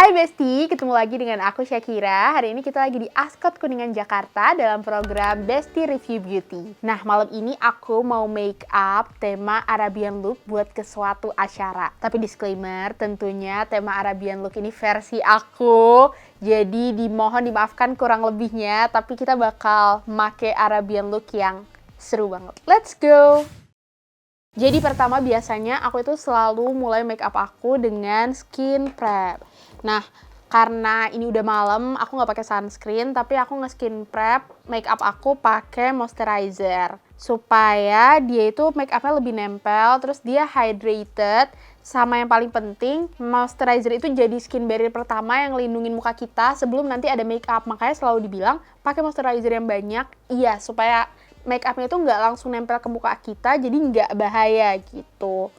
Hai Besti, ketemu lagi dengan aku Syakira. Hari ini kita lagi di Ascot Kuningan Jakarta dalam program Besti Review Beauty. Nah, malam ini aku mau make up tema Arabian look buat ke suatu acara. Tapi disclaimer, tentunya tema Arabian look ini versi aku. Jadi dimohon dimaafkan kurang lebihnya, tapi kita bakal make Arabian look yang seru banget. Let's go! Jadi pertama biasanya aku itu selalu mulai make up aku dengan skin prep. Nah, karena ini udah malam, aku nggak pakai sunscreen, tapi aku nge-skin prep make up aku pakai moisturizer. Supaya dia itu make upnya lebih nempel, terus dia hydrated, sama yang paling penting, moisturizer itu jadi skin barrier pertama yang ngelindungin muka kita sebelum nanti ada make up. Makanya selalu dibilang, pakai moisturizer yang banyak, iya, supaya make upnya itu nggak langsung nempel ke muka kita, jadi nggak bahaya gitu.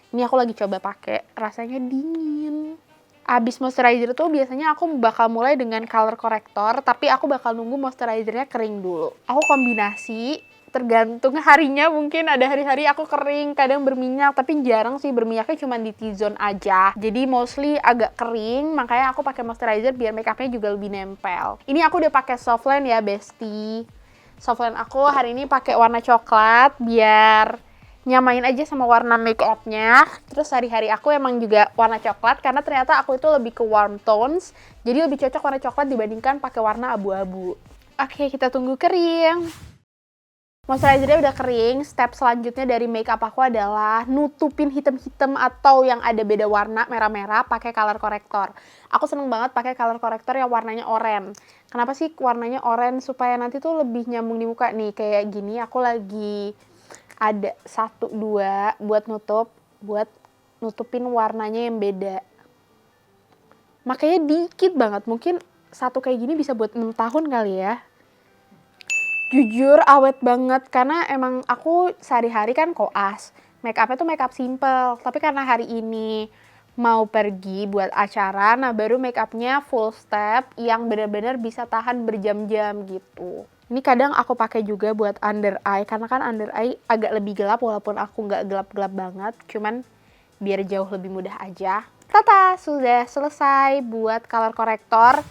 Ini aku lagi coba pakai, rasanya dingin. Abis moisturizer tuh biasanya aku bakal mulai dengan color corrector, tapi aku bakal nunggu moisturizernya kering dulu. Aku kombinasi, tergantung harinya, mungkin ada hari-hari aku kering, kadang berminyak, tapi jarang sih berminyaknya cuma di T-zone aja. Jadi mostly agak kering, makanya aku pakai moisturizer biar make upnya juga lebih nempel. Ini aku udah pakai softline ya, Besti. Softline aku hari ini pakai warna coklat biar nyamain aja sama warna make upnya. Terus hari-hari aku emang juga warna coklat karena ternyata aku itu lebih ke warm tones. Jadi lebih cocok warna coklat dibandingkan pakai warna abu-abu. Oke, kita tunggu kering. Moisturizernya udah kering, step selanjutnya dari makeup aku adalah nutupin hitam-hitam atau yang ada beda warna merah-merah pakai color corrector. Aku seneng banget pakai color corrector yang warnanya oranye. Kenapa sih warnanya oranye? Supaya nanti tuh lebih nyambung di muka nih. Kayak gini aku lagi ada 1-2 buat nutupin warnanya yang beda. Makanya dikit banget, mungkin satu kayak gini bisa buat 6 tahun kali ya. Jujur awet banget karena emang aku sehari-hari kan koas. Make upnya tuh make up simple, tapi karena hari ini mau pergi buat acara, nah baru make upnya full step yang benar-benar bisa tahan berjam-jam gitu. Ini kadang aku pakai juga buat under eye, karena kan under eye agak lebih gelap walaupun aku nggak gelap-gelap banget, cuman biar jauh lebih mudah aja. Tata, sudah selesai buat color corrector.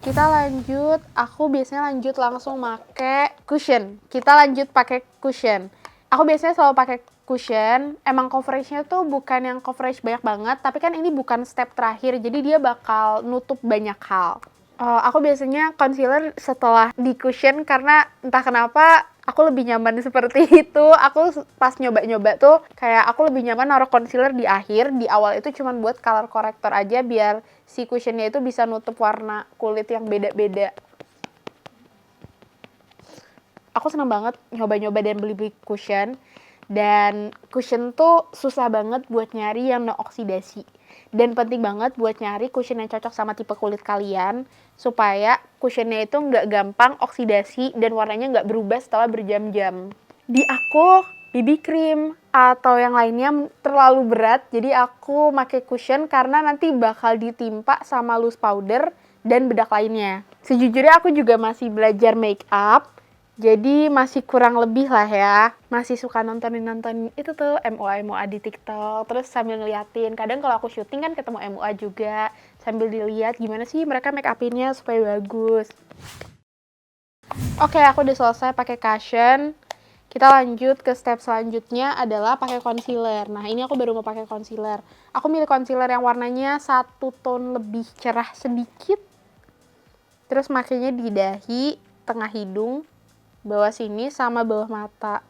Kita lanjut, aku biasanya lanjut langsung pakai cushion. Kita lanjut pakai cushion. Aku biasanya selalu pakai cushion. Emang coveragenya tuh bukan yang coverage banyak banget, tapi kan ini bukan step terakhir, jadi dia bakal nutup banyak hal. Aku biasanya concealer setelah di cushion karena entah kenapa aku lebih nyaman seperti itu. Aku pas nyoba-nyoba tuh kayak aku lebih nyaman naruh concealer di akhir, di awal itu cuman buat color corrector aja biar si cushionnya itu bisa nutup warna kulit yang beda-beda. Aku seneng banget nyoba-nyoba dan beli-beli cushion. Dan cushion tuh susah banget buat nyari yang no oksidasi. Dan penting banget buat nyari cushion yang cocok sama tipe kulit kalian, supaya cushionnya itu nggak gampang oksidasi dan warnanya nggak berubah setelah berjam-jam. Di aku, BB cream atau yang lainnya terlalu berat, jadi aku pakai cushion karena nanti bakal ditimpa sama loose powder dan bedak lainnya. Sejujurnya aku juga masih belajar make up, jadi masih kurang lebih lah ya. Masih suka nonton itu tuh MUA di TikTok, terus sambil ngeliatin. Kadang kalau aku syuting kan ketemu MUA juga, sambil dilihat gimana sih mereka make upinnya supaya bagus. Oke, aku udah selesai pakai cushion. Kita lanjut ke step selanjutnya adalah pakai concealer. Nah, ini aku baru mau pakai concealer. Aku milih concealer yang warnanya 1 tone lebih cerah sedikit. Terus makainya di dahi, tengah hidung, bawah sini, sama bawah mata.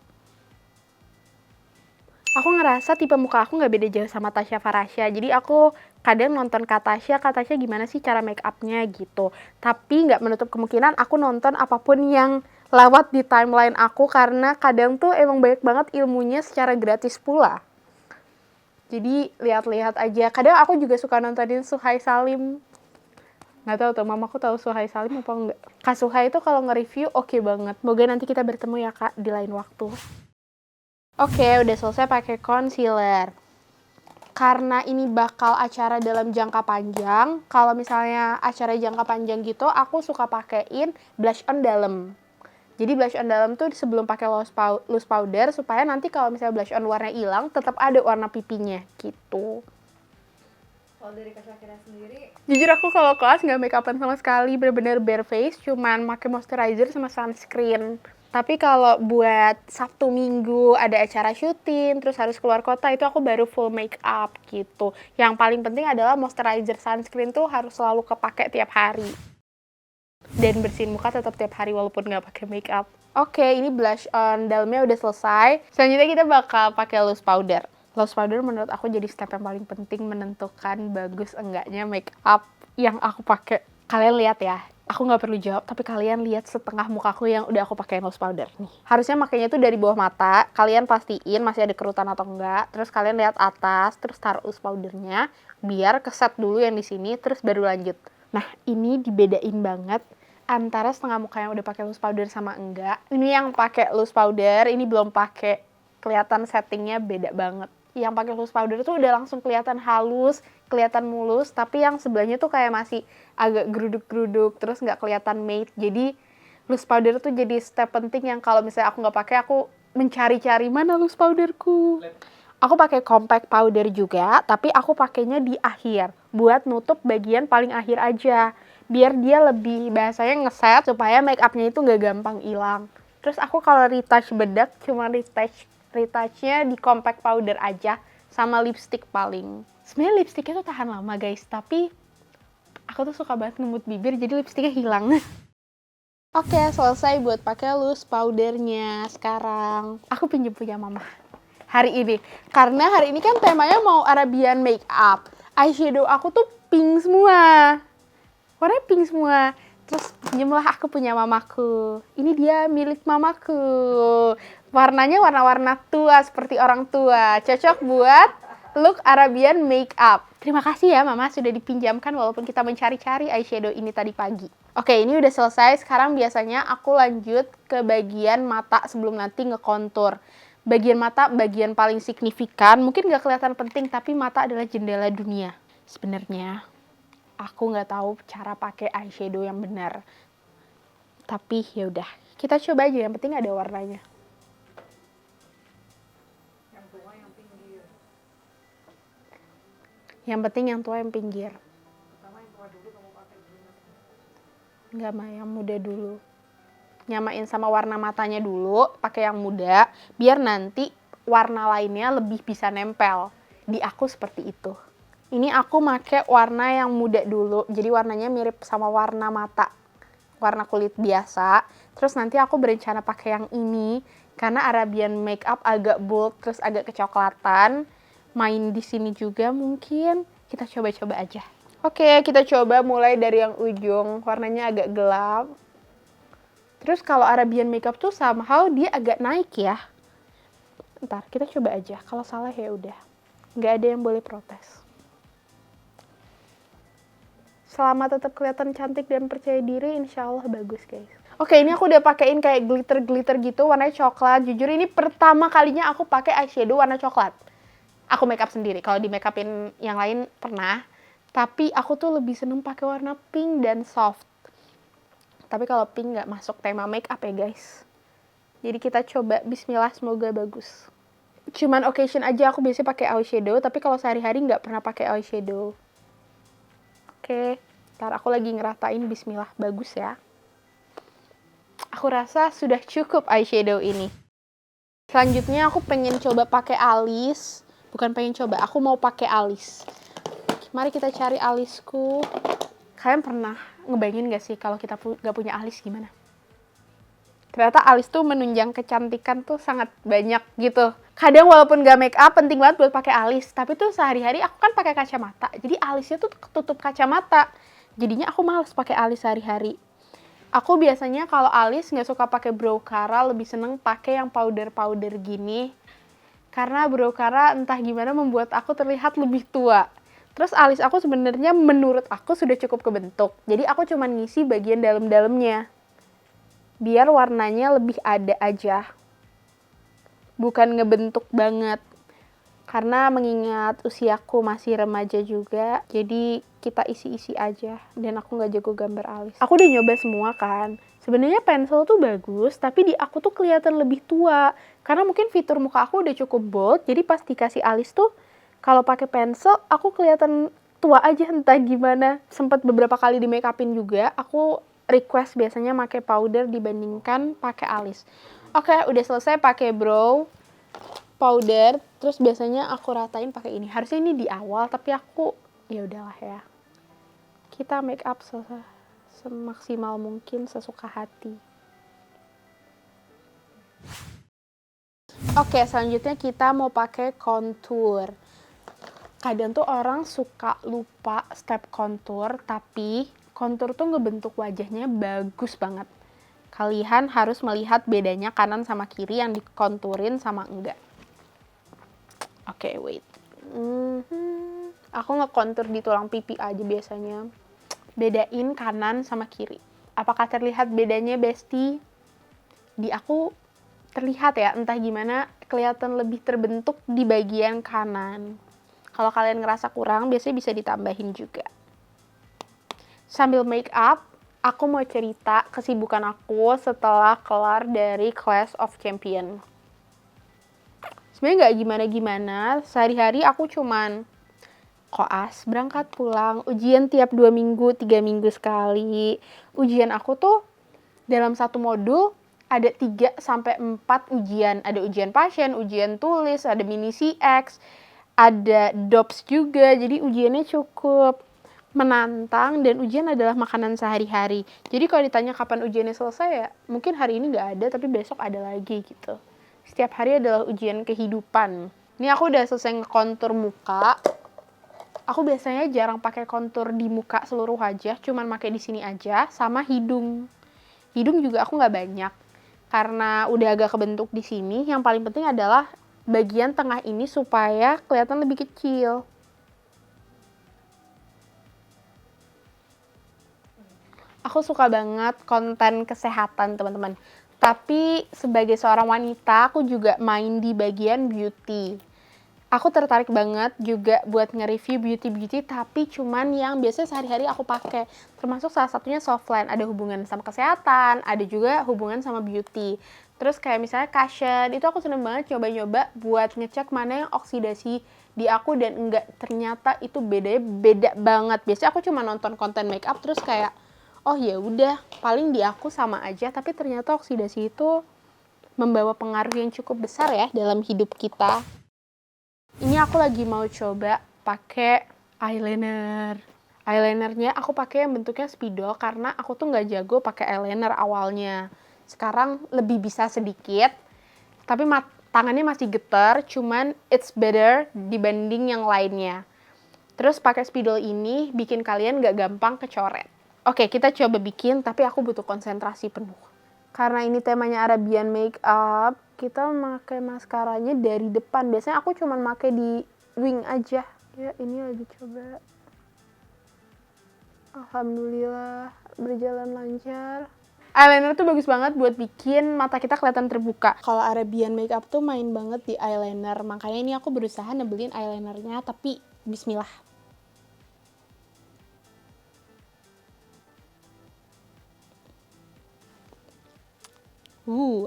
Aku ngerasa tipe muka aku nggak beda jauh sama Tasya Farasya. Jadi aku kadang nonton Kak Tasya gimana sih cara make upnya gitu. Tapi nggak menutup kemungkinan aku nonton apapun yang lewat di timeline aku, karena kadang tuh emang banyak banget ilmunya secara gratis pula. Jadi lihat-lihat aja. Kadang aku juga suka nontonin Suhai Salim. Nggak tahu tuh, mamaku tahu Suhai Salim apa enggak. Kak Suhai itu kalau nge-review oke banget. Moga nanti kita bertemu ya Kak di lain waktu. Oke, udah selesai pakai concealer. Karena ini bakal acara dalam jangka panjang, kalau misalnya acara jangka panjang gitu, aku suka pakein blush on dalam. Jadi blush on dalam tuh sebelum pakai loose powder, supaya nanti kalau misalnya blush on warna hilang, tetap ada warna pipinya gitu. Kalau dari Kak Syakira sendiri, Jujur aku kalau kelas nggak make upan sama sekali, bener-bener bare face, cuman pakai moisturizer sama sunscreen. Tapi kalau buat Sabtu Minggu ada acara syuting, terus harus keluar kota, itu aku baru full make up gitu. Yang paling penting adalah moisturizer sunscreen tuh harus selalu kepake tiap hari. Dan bersihin muka tetap tiap hari walaupun nggak pakai make up. Oke, ini blush on dalamnya udah selesai. Selanjutnya kita bakal pakai loose powder. Loose powder menurut aku jadi step yang paling penting menentukan bagus enggaknya make up yang aku pakai. Kalian lihat ya, aku nggak perlu jawab, tapi kalian lihat setengah mukaku yang udah aku pakai loose powder nih. Harusnya makainya tuh dari bawah mata, kalian pastiin masih ada kerutan atau enggak, terus kalian lihat atas, terus taruh loose powdernya, biar keset dulu yang di sini, terus baru lanjut. Nah, ini dibedain banget antara setengah muka yang udah pakai loose powder sama enggak. Ini yang pakai loose powder, ini belum pakai, kelihatan settingnya beda banget. Yang pakai loose powder tuh udah langsung kelihatan halus, kelihatan mulus, tapi yang sebelahnya tuh kayak masih agak geruduk-geruduk, terus nggak kelihatan matte. Jadi loose powder tuh jadi step penting yang kalau misalnya aku nggak pakai, aku mencari-cari mana loose powderku. Aku pakai compact powder juga, tapi aku pakainya di akhir buat nutup bagian paling akhir aja. Biar dia lebih bahasanya ngeset supaya make upnya itu nggak gampang hilang. Terus aku kalau retouch bedak cuma retouchnya di compact powder aja sama lipstick paling. Sebenarnya lipsticknya tuh tahan lama guys, tapi aku tuh suka banget ngemut bibir jadi lipsticknya hilang. Oke, selesai buat pakai loose powdernya. Sekarang aku pinjam punya mama hari ini, karena hari ini kan temanya mau Arabian makeup. Eyeshadow aku tuh pink semua, warnanya pink semua. Terus pinjemlah aku punya mamaku. Ini dia milik mamaku. Warnanya warna-warna tua seperti orang tua. Cocok buat look Arabian makeup. Terima kasih ya mama sudah dipinjamkan walaupun kita mencari-cari eyeshadow ini tadi pagi. Oke, ini udah selesai. Sekarang biasanya aku lanjut ke bagian mata sebelum nanti ngekontur. Bagian mata bagian paling signifikan. Mungkin gak kelihatan penting, tapi mata adalah jendela dunia. Sebenarnya aku nggak tahu cara pakai eyeshadow yang benar. Tapi ya udah, kita coba aja. Yang penting ada warnanya. yang tua yang pinggir. Yang penting yang tua yang pinggir. Pertama yang tua dulu kamu pakai dulu. Nggak mah yang muda dulu. Nyamain sama warna matanya dulu, pakai yang muda, biar nanti warna lainnya lebih bisa nempel. Di aku seperti itu. Ini aku pakai warna yang muda dulu, jadi warnanya mirip sama warna mata, warna kulit biasa. Terus nanti aku berencana pakai yang ini, karena Arabian makeup agak bold, terus agak kecoklatan. Main di sini juga mungkin, kita coba-coba aja. Oke, kita coba mulai dari yang ujung, warnanya agak gelap. Terus kalau Arabian makeup tuh somehow dia agak naik ya. Ntar, kita coba aja, kalau salah ya udah. Nggak ada yang boleh protes. Selama tetap kelihatan cantik dan percaya diri, insya Allah bagus guys. Oke, ini aku udah pakein kayak glitter-glitter gitu, warnanya coklat. Jujur ini pertama kalinya aku pakai eyeshadow warna coklat. Aku makeup sendiri. Kalau di makeupin yang lain pernah, tapi aku tuh lebih seneng pakai warna pink dan soft. Tapi kalau pink nggak masuk tema makeup ya guys. Jadi kita coba, bismillah, semoga bagus. Cuman occasion aja aku biasanya pakai eyeshadow, tapi kalau sehari-hari nggak pernah pakai eyeshadow. Oke, ntar aku lagi ngeratain, bismillah, bagus ya. Aku rasa sudah cukup eyeshadow ini. Selanjutnya aku pengen coba pakai alis. Bukan pengen coba, aku mau pakai alis. Mari kita cari alisku. Kalian pernah ngebayangin gak sih kalau kita gak punya alis gimana? Ternyata alis tuh menunjang kecantikan tuh sangat banyak gitu. Kadang walaupun gak make up, penting banget buat pakai alis. Tapi tuh sehari-hari aku kan pakai kacamata. Jadi alisnya tuh ketutup kacamata. Jadinya aku males pakai alis sehari-hari. Aku biasanya kalau alis nggak suka pakai brow cara, lebih seneng pakai yang powder-powder gini. Karena brow cara entah gimana membuat aku terlihat lebih tua. Terus alis aku sebenarnya menurut aku sudah cukup kebentuk. Jadi aku cuma ngisi bagian dalam-dalamnya. Biar warnanya lebih ada aja. Bukan ngebentuk banget. Karena mengingat usiaku masih remaja juga, jadi kita isi-isi aja. Dan aku nggak jago gambar alis. Aku udah nyoba semua kan. Sebenarnya pensil tuh bagus, tapi di aku tuh kelihatan lebih tua. Karena mungkin fitur muka aku udah cukup bold, jadi pas dikasih alis tuh, kalau pakai pensil, aku kelihatan tua aja entah gimana. Sempat beberapa kali di make upin juga, aku request biasanya pakai powder dibandingkan pakai alis. Oke, udah selesai pakai brow powder, terus biasanya aku ratain pakai ini. Harusnya ini di awal, tapi aku ya udahlah ya. Kita make up semaksimal mungkin, sesuka hati. Oke, selanjutnya kita mau pakai contour. Kadang tuh orang suka lupa step contour, tapi contour tuh ngebentuk wajahnya bagus banget. Kalian harus melihat bedanya kanan sama kiri yang dikonturin sama enggak. Oke, wait. Aku ngekontur di tulang pipi aja biasanya. Bedain kanan sama kiri. Apakah terlihat bedanya, Besti? Di aku terlihat ya, entah gimana kelihatan lebih terbentuk di bagian kanan. Kalau kalian ngerasa kurang, biasanya bisa ditambahin juga. Sambil make up, aku mau cerita kesibukan aku setelah kelar dari Clash of Champion. Sebenarnya nggak gimana-gimana, sehari-hari aku cuman koas, berangkat pulang, ujian tiap 2 minggu, 3 minggu sekali. Ujian aku tuh dalam satu modul ada 3-4 ujian. Ada ujian pasien, ujian tulis, ada mini CX, ada DOPS juga. Jadi ujiannya cukup menantang dan ujian adalah makanan sehari-hari. Jadi kalau ditanya kapan ujiannya selesai ya mungkin hari ini nggak ada tapi besok ada lagi gitu. Setiap hari adalah ujian kehidupan. Ini aku udah selesai ngekontur muka. Aku biasanya jarang pakai kontur di muka seluruh wajah, cuman pakai di sini aja, sama hidung. Hidung juga aku nggak banyak, karena udah agak kebentuk di sini. Yang paling penting adalah bagian tengah ini supaya kelihatan lebih kecil. Aku suka banget konten kesehatan, teman-teman. Tapi sebagai seorang wanita, aku juga main di bagian beauty. Aku tertarik banget juga buat nge-review beauty-beauty, tapi cuman yang biasanya sehari-hari aku pakai. Termasuk salah satunya Softline, ada hubungan sama kesehatan, ada juga hubungan sama beauty. Terus kayak misalnya cushion, itu aku seneng banget coba-nyoba buat ngecek mana yang oksidasi di aku dan enggak. Ternyata itu bedanya beda banget. Biasanya aku cuma nonton konten makeup terus kayak, oh ya udah, paling di aku sama aja, tapi ternyata oksidasi itu membawa pengaruh yang cukup besar ya dalam hidup kita. Ini aku lagi mau coba pakai eyeliner. Eyelinernya aku pakai yang bentuknya spidol karena aku tuh nggak jago pakai eyeliner awalnya. Sekarang lebih bisa sedikit, tapi tangannya masih getar, cuman it's better dibanding yang lainnya. Terus pakai spidol ini bikin kalian nggak gampang kecoret. Oke, kita coba bikin, tapi aku butuh konsentrasi penuh. Karena ini temanya Arabian makeup, kita pakai maskaranya dari depan. Biasanya aku cuma pakai di wing aja. Ya, ini lagi coba. Alhamdulillah, berjalan lancar. Eyeliner tuh bagus banget buat bikin mata kita kelihatan terbuka. Kalau Arabian makeup tuh main banget di eyeliner. Makanya ini aku berusaha nebelin eyelinernya, tapi bismillah.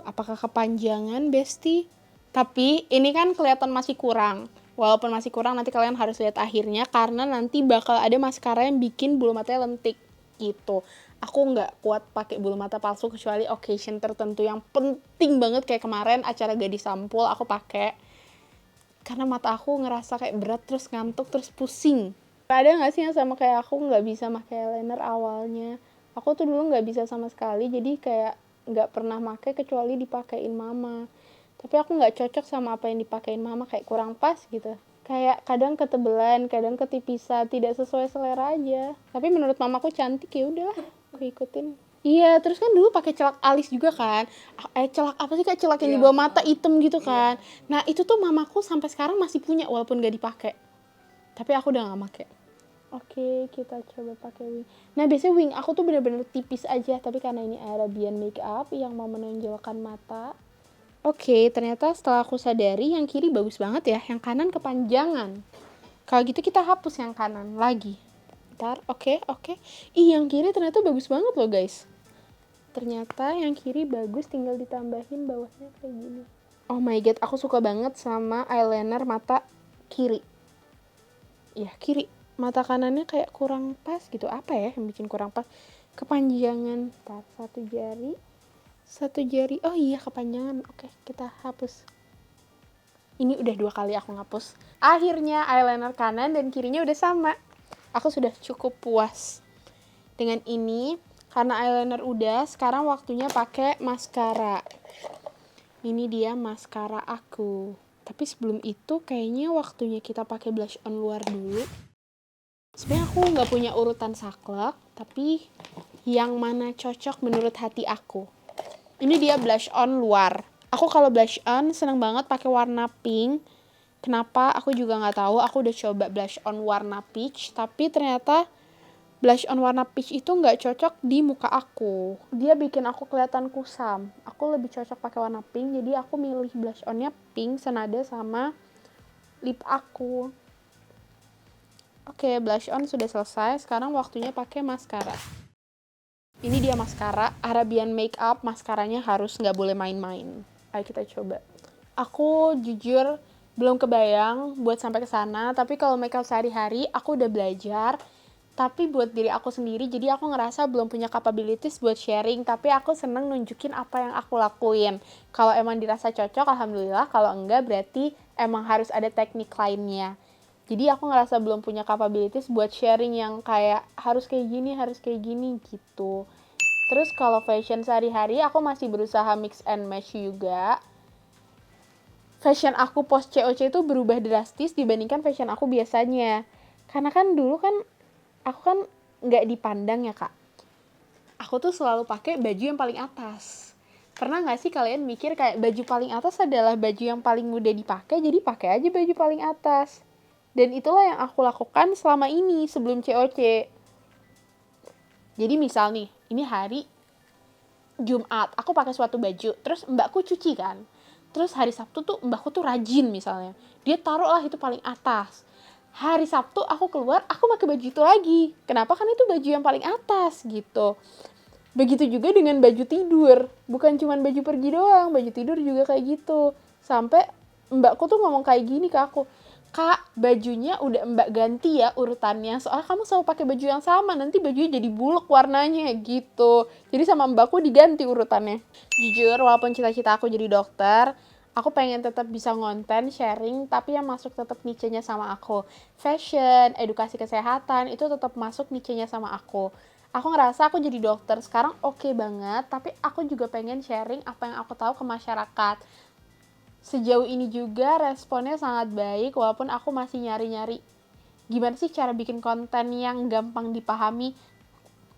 Apakah kepanjangan, Besti? Tapi ini kan kelihatan masih kurang. Walaupun masih kurang, nanti kalian harus lihat akhirnya karena nanti bakal ada maskara yang bikin bulu matanya lentik gitu. Aku nggak kuat pakai bulu mata palsu kecuali occasion tertentu yang penting banget kayak kemarin acara gadis sampul aku pakai. Karena mata aku ngerasa kayak berat terus ngantuk terus pusing. Ada nggak sih yang sama kayak aku nggak bisa pakai eyeliner awalnya? Aku tuh dulu nggak bisa sama sekali, jadi kayak nggak pernah pakai kecuali dipakein mama. Tapi aku nggak cocok sama apa yang dipakein mama, kayak kurang pas gitu. Kayak kadang ketebelan, kadang ketipisan, tidak sesuai selera aja. Tapi menurut mamaku cantik, ya udahlah, aku ikutin. Iya, terus kan dulu pakai celak alis juga kan. Celak apa sih Kak? Celak yang di bawah mata hitam gitu kan. Nah, itu tuh mamaku sampai sekarang masih punya walaupun gak dipakai. Tapi aku udah gak pakai. Oke, kita coba pakai wing. Nah, biasanya wing aku tuh bener-bener tipis aja, tapi karena ini Arabian makeup yang mau menonjolkan mata. Oke, ternyata setelah aku sadari yang kiri bagus banget ya, yang kanan kepanjangan. Kalau gitu kita hapus yang kanan lagi. Ntar, oke. Ih, yang kiri ternyata bagus banget loh guys. Ternyata yang kiri bagus, tinggal ditambahin bawahnya kayak gini. Oh my god, aku suka banget sama eyeliner mata kiri. Ya, kiri. mata kanannya kayak kurang pas gitu. Apa ya yang bikin kurang pas? Kepanjangan satu jari. Oh iya, kepanjangan. Oke, kita hapus. Ini udah 2 kali aku ngapus. Akhirnya eyeliner kanan dan kirinya udah sama. Aku sudah cukup puas dengan ini. Karena eyeliner udah, sekarang waktunya pakai maskara. Ini dia maskara aku. Tapi sebelum itu kayaknya waktunya kita pakai blush on luar dulu. Sebenarnya aku nggak punya urutan saklek, tapi yang mana cocok menurut hati aku. Ini dia blush on luar. Aku kalau blush on seneng banget pakai warna pink. Kenapa? Aku juga nggak tahu. Aku udah coba blush on warna peach, tapi ternyata blush on warna peach itu nggak cocok di muka aku. Dia bikin aku kelihatan kusam. Aku lebih cocok pakai warna pink, jadi aku milih blush onnya pink senada sama lip aku. Oke, blush on sudah selesai. Sekarang waktunya pakai maskara. Ini dia maskara, Arabian Makeup. Maskaranya harus nggak boleh main-main. Ayo kita coba. Aku jujur belum kebayang buat sampai ke sana, tapi kalau makeup sehari-hari aku udah belajar. Tapi buat diri aku sendiri, jadi aku ngerasa belum punya capabilities buat sharing, tapi aku seneng nunjukin apa yang aku lakuin. Kalau emang dirasa cocok, alhamdulillah. Kalau enggak, berarti emang harus ada teknik lainnya. Jadi aku ngerasa belum punya capabilities buat sharing yang kayak harus kayak gini gitu. Terus kalau fashion sehari-hari, aku masih berusaha mix and match juga. Fashion aku post COC itu berubah drastis dibandingkan fashion aku biasanya. Karena kan dulu kan aku kan nggak dipandang ya kak. Aku tuh selalu pakai baju yang paling atas. Pernah nggak sih kalian mikir kayak baju paling atas adalah baju yang paling mudah dipakai, jadi pakai aja baju paling atas. Dan itulah yang aku lakukan selama ini sebelum COC. Jadi misal nih, ini hari Jumat, aku pakai suatu baju, terus mbakku cuci kan. Terus hari Sabtu tuh mbakku tuh rajin misalnya. Dia taruh lah itu paling atas. Hari Sabtu aku keluar, aku pakai baju itu lagi. Kenapa? Kan itu baju yang paling atas gitu. Begitu juga dengan baju tidur. Bukan cuma baju pergi doang, baju tidur juga kayak gitu. Sampai mbakku tuh ngomong kayak gini ke aku, Kak, bajunya udah mbak ganti ya urutannya. Soalnya kamu selalu pakai baju yang sama, nanti bajunya jadi buluk warnanya gitu. Jadi sama mbakku diganti urutannya. Jujur, walaupun cita-cita aku jadi dokter, aku pengen tetap bisa ngonten, sharing, tapi yang masuk tetap niche-nya sama aku. Fashion, edukasi kesehatan, itu tetap masuk niche-nya sama aku. Aku ngerasa aku jadi dokter sekarang oke banget, tapi aku juga pengen sharing apa yang aku tahu ke masyarakat. Sejauh ini juga responnya sangat baik, walaupun aku masih nyari-nyari gimana sih cara bikin konten yang gampang dipahami.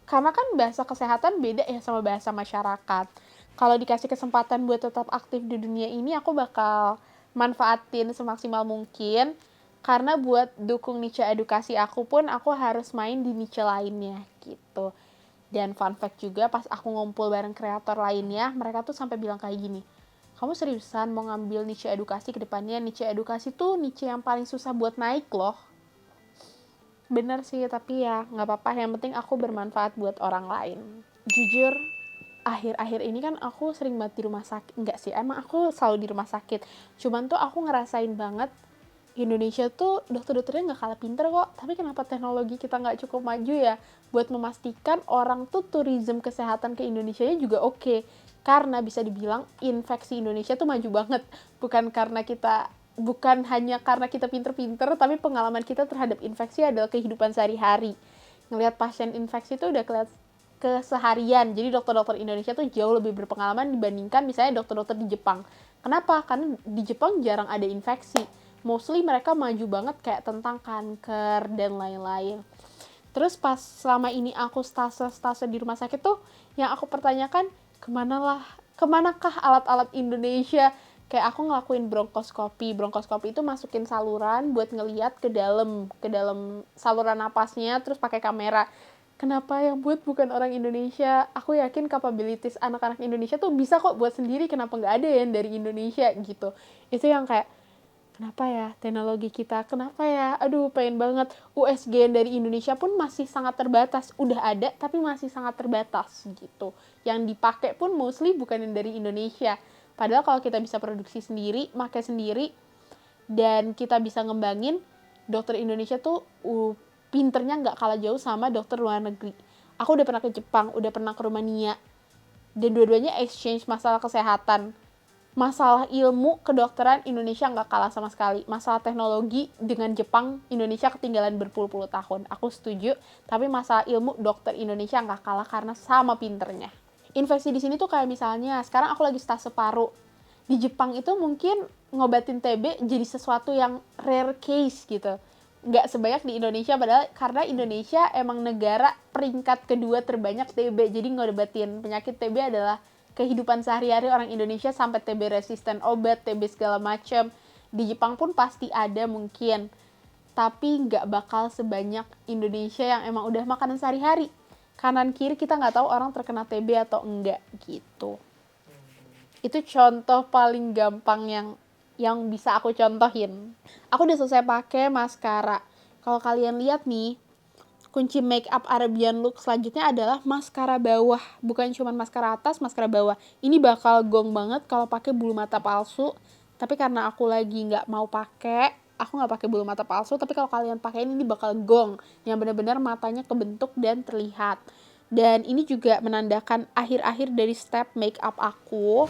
Karena kan bahasa kesehatan beda ya sama bahasa masyarakat. Kalau dikasih kesempatan buat tetap aktif di dunia ini, aku bakal manfaatin semaksimal mungkin. Karena buat dukung niche edukasi aku pun, aku harus main di niche lainnya gitu. Dan fun fact juga, pas aku ngumpul bareng kreator lainnya, mereka tuh sampai bilang kayak gini, kamu seriusan mau ngambil niche edukasi ke depannya? Niche edukasi tuh niche yang paling susah buat naik loh. Bener sih, tapi ya nggak apa-apa. Yang penting aku bermanfaat buat orang lain. Jujur, akhir-akhir ini kan aku sering banget di rumah sakit. Enggak sih, emang aku selalu di rumah sakit. Cuman tuh aku ngerasain banget Indonesia tuh dokter-dokternya nggak kalah pinter kok. Tapi kenapa teknologi kita nggak cukup maju ya? Buat memastikan orang tuh tourism kesehatan ke Indonesia juga oke. Karena bisa dibilang infeksi Indonesia tuh maju banget. Bukan hanya karena kita pinter-pinter, tapi pengalaman kita terhadap infeksi adalah kehidupan sehari-hari. Ngelihat pasien infeksi tuh udah kelihatan keseharian. Jadi dokter-dokter Indonesia tuh jauh lebih berpengalaman dibandingkan misalnya dokter-dokter di Jepang. Kenapa? Karena di Jepang jarang ada infeksi. Mostly mereka maju banget kayak tentang kanker dan lain-lain. Terus pas selama ini aku stase di rumah sakit tuh, yang aku pertanyakan, kemanakah alat-alat Indonesia? Kayak aku ngelakuin bronkoskopi. Bronkoskopi itu masukin saluran buat ngeliat ke dalam saluran napasnya, terus pakai kamera. Kenapa yang buat bukan orang Indonesia? Aku yakin capabilities anak-anak Indonesia tuh bisa kok buat sendiri, kenapa nggak ada yang dari Indonesia gitu. Itu yang kayak, kenapa ya teknologi kita, kenapa ya, aduh pengen banget. USG dari Indonesia pun masih sangat terbatas, udah ada tapi masih sangat terbatas gitu. Yang dipakai pun mostly bukan yang dari Indonesia. Padahal kalau kita bisa produksi sendiri, pakai sendiri, dan kita bisa ngembangin, dokter Indonesia tuh pinternya nggak kalah jauh sama dokter luar negeri. Aku udah pernah ke Jepang, udah pernah ke Rumania, dan dua-duanya exchange masalah kesehatan. Masalah ilmu kedokteran Indonesia nggak kalah sama sekali. Masalah teknologi dengan Jepang, Indonesia ketinggalan berpuluh-puluh tahun. Aku setuju, tapi masalah ilmu dokter Indonesia nggak kalah karena sama pinternya. Infeksi di sini tuh kayak misalnya, sekarang aku lagi stase paru. Di Jepang itu mungkin ngobatin TB jadi sesuatu yang rare case gitu. Nggak sebanyak di Indonesia, padahal karena Indonesia emang negara peringkat kedua terbanyak TB. Jadi ngobatin penyakit TB adalah kehidupan sehari-hari orang Indonesia sampai TB resisten obat, TB segala macam. Di Jepang pun pasti ada mungkin, tapi nggak bakal sebanyak Indonesia yang emang udah makanan sehari-hari. Kanan kiri kita nggak tahu orang terkena TB atau enggak gitu. Itu contoh paling gampang yang bisa aku contohin. Aku udah selesai pakai maskara. Kalau kalian lihat nih, kunci make up Arabian look selanjutnya adalah maskara bawah. Bukan cuma maskara atas, maskara bawah. Ini bakal gong banget kalau pakai bulu mata palsu. Tapi karena aku lagi nggak mau pakai, aku nggak pakai bulu mata palsu. Tapi kalau kalian pakai ini bakal gong. Yang benar-benar matanya kebentuk dan terlihat. Dan ini juga menandakan akhir-akhir dari step make up aku.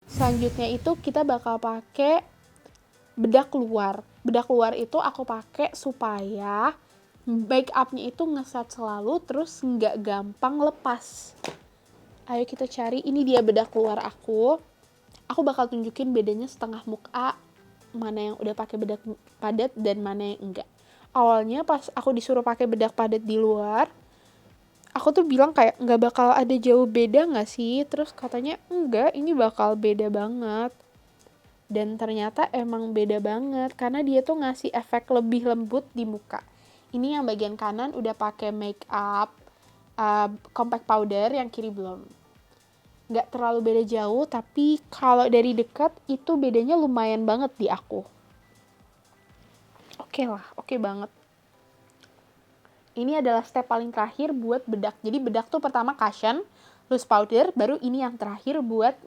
Selanjutnya itu kita bakal pakai bedak luar. Bedak luar itu aku pakai supaya make up-nya itu ngeset selalu, terus nggak gampang lepas. Ayo kita cari, ini dia bedak luar aku. Aku bakal tunjukin bedanya setengah muka, mana yang udah pakai bedak padat dan mana yang enggak. Awalnya pas aku disuruh pakai bedak padat di luar, aku tuh bilang kayak nggak bakal ada jauh beda nggak sih? Terus katanya enggak, ini bakal beda banget. Dan ternyata emang beda banget, karena dia tuh ngasih efek lebih lembut di muka. Ini yang bagian kanan udah pakai make up compact powder, yang kiri belum. Nggak terlalu beda jauh, tapi kalau dari dekat itu bedanya lumayan banget di aku. Oke lah, oke banget. Ini adalah step paling terakhir buat bedak. Jadi bedak tuh pertama cushion, loose powder, baru ini yang terakhir buat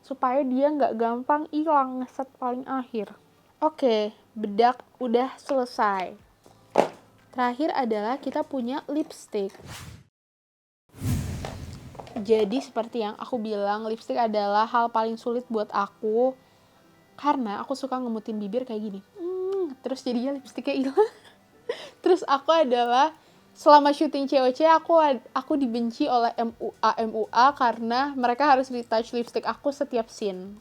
supaya dia nggak gampang hilang ngeset paling akhir. Oke, bedak udah selesai. Terakhir adalah kita punya lipstick. Jadi seperti yang aku bilang, lipstick adalah hal paling sulit buat aku. Karena aku suka ngemutin bibir kayak gini. Terus jadinya lipsticknya hilang. Terus aku adalah, selama syuting COC, aku dibenci oleh MUA karena mereka harus retouch lipstick aku setiap scene.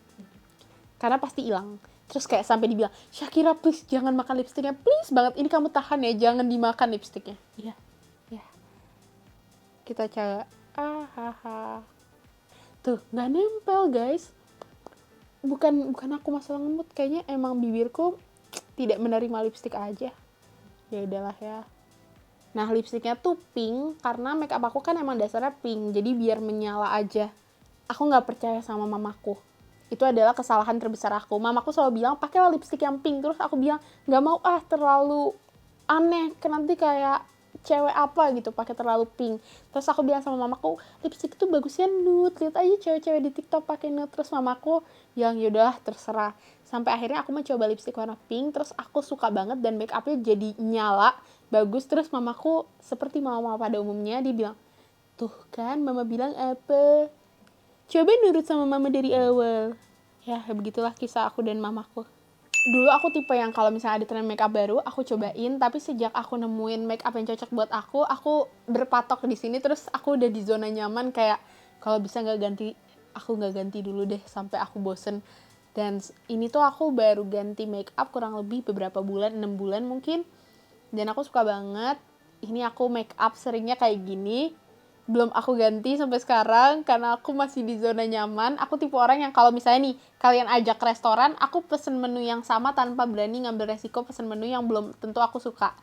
Karena pasti hilang. Terus kayak sampai dibilang, Shakira please jangan makan lipstiknya, please banget, ini kamu tahan ya, jangan dimakan lipstiknya. Iya, ya. Kita coba, tuh nggak nempel guys. Bukan aku masalah ngemut, kayaknya emang bibirku tidak menerima lipstik aja. Ya udahlah ya. Nah lipstiknya tuh pink karena make up aku kan emang dasarnya pink, jadi biar menyala aja. Aku nggak percaya sama mamaku. Itu adalah kesalahan terbesar aku. Mamaku selalu bilang, pakailah lipstik yang pink. Terus aku bilang, nggak mau terlalu aneh. Nanti kayak cewek apa gitu, pakai terlalu pink. Terus aku bilang sama mamaku, lipstik itu bagusnya nude. Lihat aja cewek-cewek di TikTok pakai nude. Terus mamaku bilang, yaudah terserah. Sampai akhirnya aku mencoba lipstik warna pink. Terus aku suka banget dan make upnya jadi nyala, bagus. Terus mamaku, seperti mama-mama pada umumnya, dia bilang, tuh kan mama bilang apa? Coba nurut sama mama dari awal. Ya, begitulah kisah aku dan mamaku. Dulu aku tipe yang kalau misalnya ada tren makeup baru, aku cobain. Tapi sejak aku nemuin makeup yang cocok buat aku berpatok di sini. Terus aku udah di zona nyaman, kayak kalau bisa nggak ganti, aku nggak ganti dulu deh sampai aku bosen. Dan ini tuh aku baru ganti makeup kurang lebih beberapa bulan, 6 bulan mungkin. Dan aku suka banget. Ini aku makeup seringnya kayak gini. Belum aku ganti sampai sekarang karena aku masih di zona nyaman. Aku tipe orang yang kalau misalnya nih kalian ajak restoran, aku pesen menu yang sama tanpa berani ngambil resiko pesen menu yang belum tentu aku suka.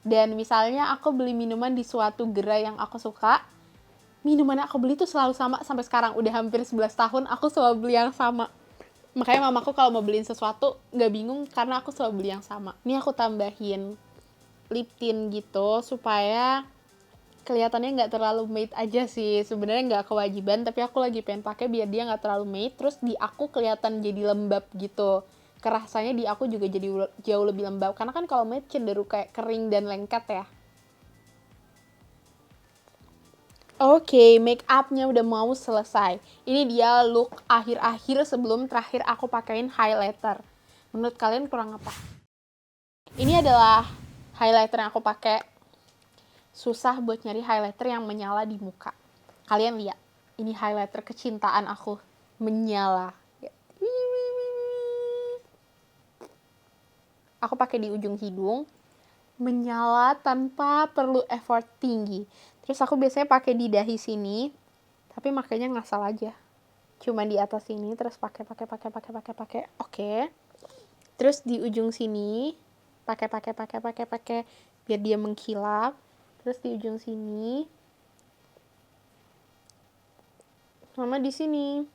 Dan misalnya aku beli minuman di suatu gerai yang aku suka, minuman yang aku beli tuh selalu sama sampai sekarang. Udah hampir 11 tahun aku selalu beli yang sama. Makanya mamaku kalau mau beliin sesuatu nggak bingung karena aku selalu beli yang sama. Ini aku tambahin lip tint gitu supaya kelihatannya nggak terlalu matte aja sih. Sebenarnya nggak kewajiban, tapi aku lagi pengen pakai biar dia nggak terlalu matte. Terus di aku kelihatan jadi lembab gitu. kerasanya di aku juga jadi jauh lebih lembab. Karena kan kalau matte cenderung kayak kering dan lengket ya. Oke, make upnya udah mau selesai. Ini dia look akhir-akhir sebelum terakhir aku pakein highlighter. Menurut kalian kurang apa? Ini adalah highlighter yang aku pakai. Susah buat nyari highlighter yang menyala di muka. Kalian lihat, ini highlighter kecintaan aku menyala. Aku pakai di ujung hidung, menyala tanpa perlu effort tinggi. Terus aku biasanya pakai di dahi sini, tapi makanya ngasal aja. Cuma di atas sini, terus pakai. Oke. Terus di ujung sini, pakai biar dia mengkilap. Terus di ujung sini, sama di sini.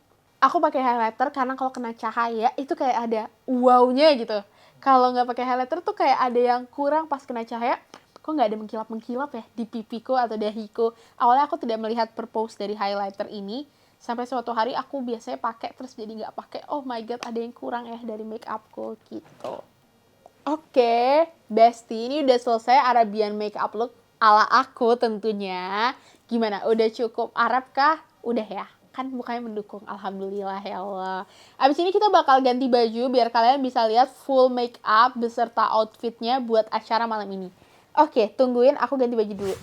Aku pakai highlighter karena kalau kena cahaya itu kayak ada wow-nya gitu. Kalau nggak pakai highlighter tuh kayak ada yang kurang pas kena cahaya. Kok nggak ada mengkilap-mengkilap ya di pipiku atau dahiku. Awalnya aku tidak melihat purpose dari highlighter ini. Sampai suatu hari aku biasanya pakai terus jadi nggak pakai. Oh my god, ada yang kurang ya dari make upku gitu. Oke, bestie, ini udah selesai Arabian makeup look ala aku tentunya. Gimana, udah cukup Arab kah? Udah ya? Kan mukanya mendukung, alhamdulillah ya Allah. Abis ini kita bakal ganti baju biar kalian bisa lihat full makeup beserta outfitnya buat acara malam ini. Oke, tungguin aku ganti baju dulu.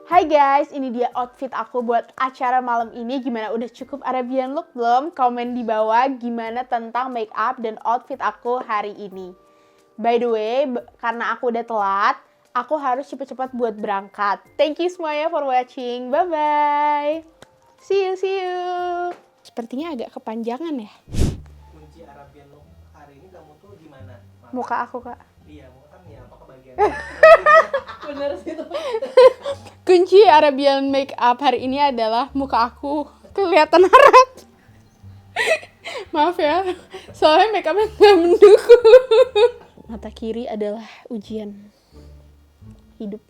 Hai guys, ini dia outfit aku buat acara malam ini. Gimana, udah cukup Arabian look belum? Komen di bawah gimana tentang make up dan outfit aku hari ini. By the way, karena aku udah telat, aku harus cepet-cepet buat berangkat. Thank you semuanya for watching. Bye-bye. See you. Sepertinya agak kepanjangan ya. Kunci Arabian look hari ini kamu tuh gimana? Muka aku, Kak. Iya, muka kan ya, apa kebagian? Bener sih itu. Kunci Arabian make up hari ini adalah muka aku kelihatan Arab. Maaf ya, soalnya make upnya nggak mendukung. Mata kiri adalah ujian hidup.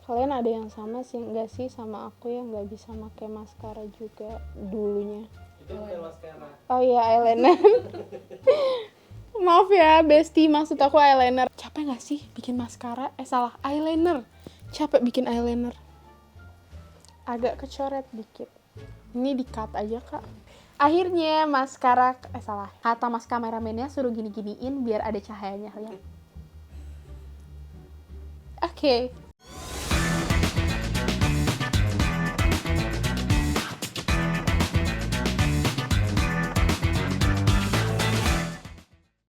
Kalian ada yang sama sih nggak sih sama aku yang nggak bisa pakai maskara juga dulunya? Itu bukan maskara. Oh iya, eyeliner. Maaf ya, bestie, maksud aku eyeliner. Capek nggak sih bikin maskara? Salah, eyeliner. Capek bikin eyeliner. Agak kecoret dikit. Ini di-cut aja, Kak. Akhirnya maskara, salah. Kata mas kameramennya suruh gini-giniin biar ada cahayanya, lihat. Oke.